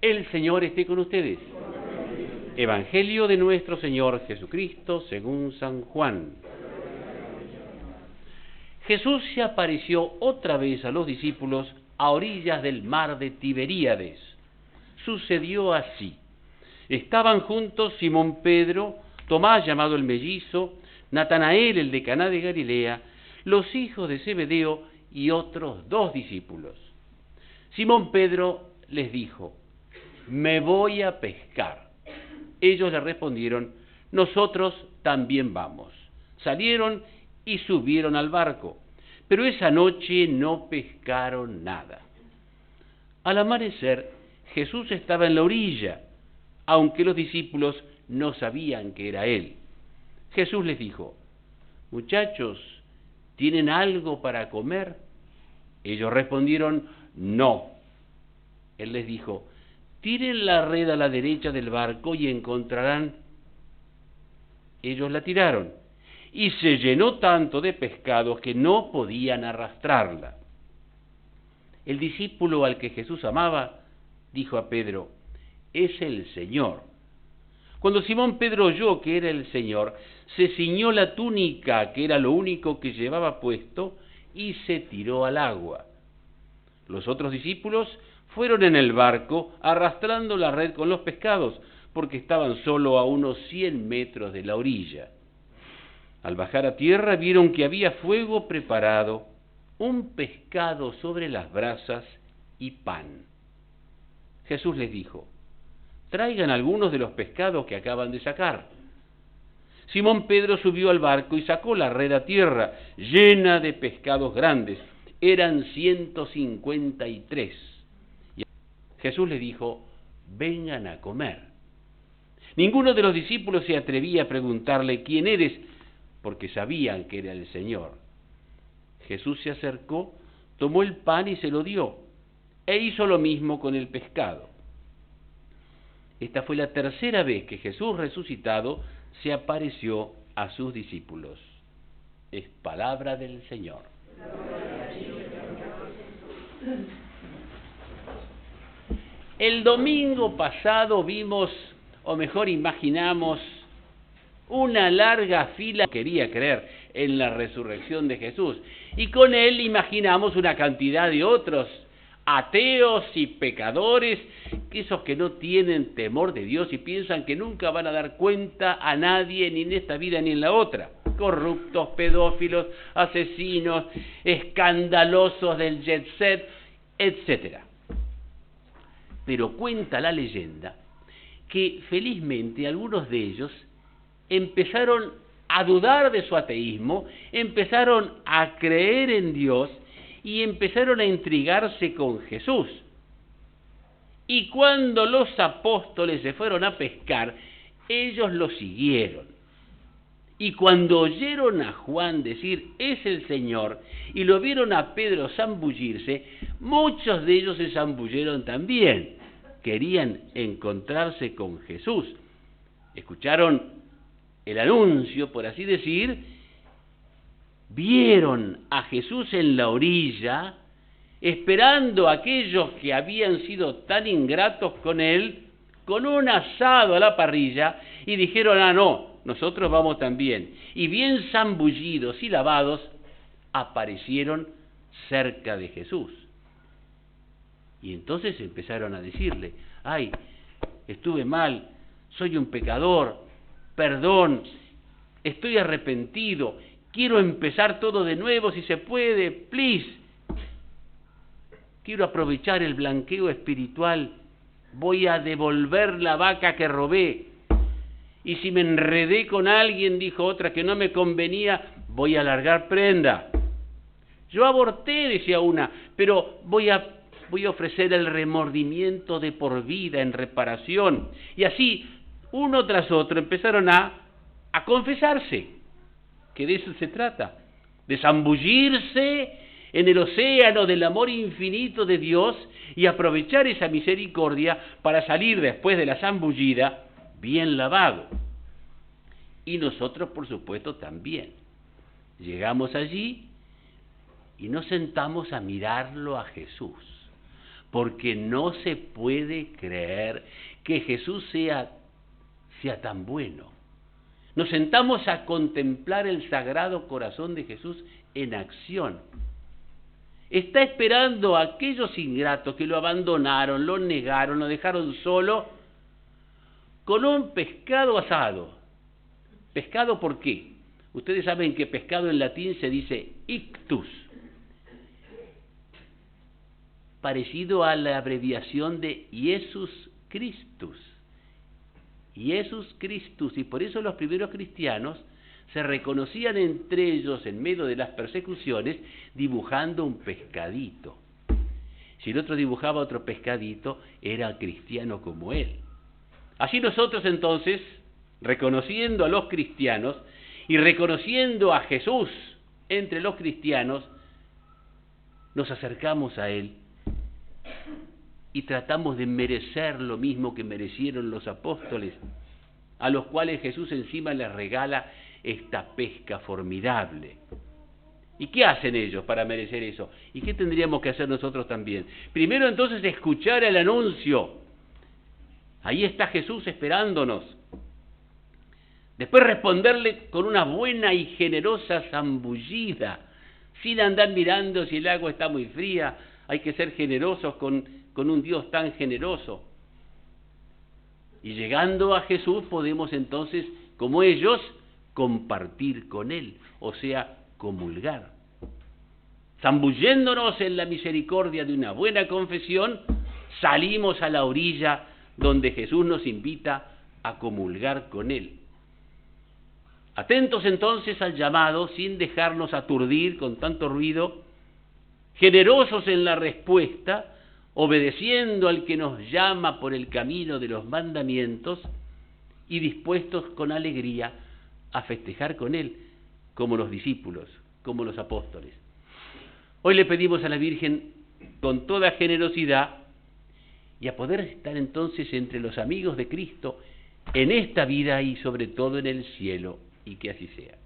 El Señor esté con ustedes. Evangelio de nuestro Señor Jesucristo según San Juan. Jesús se apareció otra vez a los discípulos a orillas del mar de Tiberíades. Sucedió así. Estaban juntos Simón Pedro, Tomás llamado el mellizo, Natanael el de Caná de Galilea, los hijos de Zebedeo y otros 2 discípulos. Simón Pedro les dijo: «Me voy a pescar». Ellos le respondieron: «Nosotros también vamos». Salieron y subieron al barco, pero esa noche no pescaron nada. Al amanecer, Jesús estaba en la orilla, aunque los discípulos no sabían que era Él. Jesús les dijo: «Muchachos, ¿tienen algo para comer?». Ellos respondieron: «No». Él les dijo: «Tiren la red a la derecha del barco y encontrarán». Ellos la tiraron, y se llenó tanto de pescados que no podían arrastrarla. El discípulo al que Jesús amaba dijo a Pedro: «Es el Señor». Cuando Simón Pedro oyó que era el Señor, se ciñó la túnica, que era lo único que llevaba puesto, y se tiró al agua. Los otros discípulos fueron en el barco arrastrando la red con los pescados, porque estaban solo a unos 100 metros de la orilla. Al bajar a tierra vieron que había fuego preparado, un pescado sobre las brasas y pan. Jesús les dijo: «Traigan algunos de los pescados que acaban de sacar». Simón Pedro subió al barco y sacó la red a tierra, llena de pescados grandes. Eran 153. Y Jesús les dijo: «Vengan a comer». Ninguno de los discípulos se atrevía a preguntarle: «¿Quién eres?», porque sabían que era el Señor. Jesús se acercó, tomó el pan y se lo dio, e hizo lo mismo con el pescado. Esta fue la tercera vez que Jesús resucitado se apareció a sus discípulos. Es palabra del Señor. El domingo pasado vimos, o mejor imaginamos, una larga fila que quería creer en la resurrección de Jesús, y con él imaginamos una cantidad de otros ateos y pecadores, esos que no tienen temor de Dios y piensan que nunca van a dar cuenta a nadie, ni en esta vida ni en la otra. Corruptos, pedófilos, asesinos, escandalosos del jet set, etc. Pero cuenta la leyenda que felizmente algunos de ellos empezaron a dudar de su ateísmo, empezaron a creer en Dios y empezaron a intrigarse con Jesús. Y cuando los apóstoles se fueron a pescar, ellos lo siguieron. Y cuando oyeron a Juan decir: «Es el Señor», y lo vieron a Pedro zambullirse, muchos de ellos se zambulleron también. Querían encontrarse con Jesús. Escucharon el anuncio, por así decir, vieron a Jesús en la orilla, esperando a aquellos que habían sido tan ingratos con él, con un asado a la parrilla, y dijeron: «Ah, no, nosotros vamos también». Y bien zambullidos y lavados, aparecieron cerca de Jesús. Y entonces empezaron a decirle: «Ay, estuve mal, soy un pecador, perdón, estoy arrepentido, quiero empezar todo de nuevo si se puede, please. Quiero aprovechar el blanqueo espiritual, voy a devolver la vaca que robé. Y si me enredé con alguien, dijo otra, que no me convenía, voy a largar prenda. Yo aborté», decía una, «pero voy a ofrecer el remordimiento de por vida en reparación». Y así, uno tras otro, empezaron a confesarse, que de eso se trata, de zambullirse en el océano del amor infinito de Dios y aprovechar esa misericordia para salir después de la zambullida bien lavado. Y nosotros, por supuesto, también. Llegamos allí y nos sentamos a mirarlo a Jesús, porque no se puede creer que Jesús sea tan bueno. Nos sentamos a contemplar el Sagrado Corazón de Jesús en acción. Está esperando a aquellos ingratos que lo abandonaron, lo negaron, lo dejaron solo, con un pescado asado. ¿Pescado por qué? Ustedes saben que pescado en latín se dice ictus, parecido a la abreviación de Iesus Christus. Iesus Christus, y por eso los primeros cristianos se reconocían entre ellos en medio de las persecuciones dibujando un pescadito. Si el otro dibujaba otro pescadito, era cristiano como él. Así nosotros entonces, reconociendo a los cristianos y reconociendo a Jesús entre los cristianos, nos acercamos a él y tratamos de merecer lo mismo que merecieron los apóstoles, a los cuales Jesús encima les regala esta pesca formidable. ¿Y qué hacen ellos para merecer eso? ¿Y qué tendríamos que hacer nosotros también? Primero entonces escuchar el anuncio. Ahí está Jesús esperándonos. Después responderle con una buena y generosa zambullida, sin andar mirando si el agua está muy fría. Hay que ser generosos con un Dios tan generoso. Y llegando a Jesús podemos entonces, como ellos, compartir con Él, o sea, comulgar. Zambulléndonos en la misericordia de una buena confesión, salimos a la orilla donde Jesús nos invita a comulgar con Él. Atentos entonces al llamado, sin dejarnos aturdir con tanto ruido, generosos en la respuesta, obedeciendo al que nos llama por el camino de los mandamientos y dispuestos con alegría a festejar con Él, como los discípulos, como los apóstoles. Hoy le pedimos a la Virgen con toda generosidad y a poder estar entonces entre los amigos de Cristo en esta vida y sobre todo en el cielo, y que así sea.